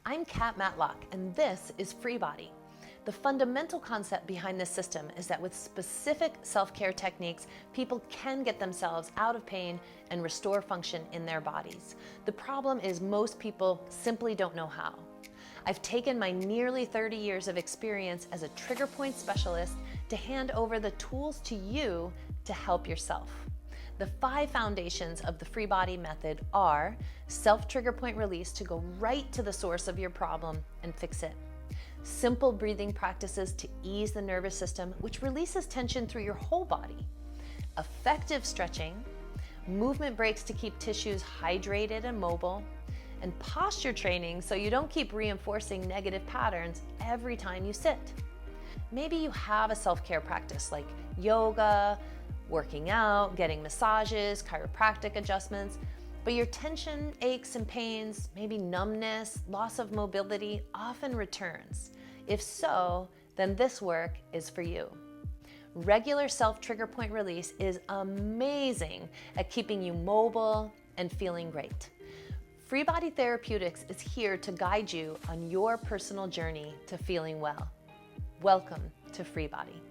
I'm Kat Matlock, and this is FreeBody. The fundamental concept behind this system is that with specific self-care techniques, people can get themselves out of pain and restore function in their bodies. The problem is most people simply don't know how. I've taken my nearly 30 years of experience as a trigger point specialist to hand over the tools to you to help yourself. The 5 foundations of the FreeBody method are self-trigger point release to go right to the source of your problem and fix it. Simple breathing practices to ease the nervous system, which releases tension through your whole body. Effective stretching, movement breaks to keep tissues hydrated and mobile, and posture training so you don't keep reinforcing negative patterns every time you sit. Maybe you have a self-care practice like yoga, working out, getting massages, chiropractic adjustments, but your tension, aches and pains, maybe numbness, loss of mobility often returns. If so, then this work is for you. Regular self-trigger point release is amazing at keeping you mobile and feeling great. FreeBody Therapeutics is here to guide you on your personal journey to feeling well. Welcome to FreeBody.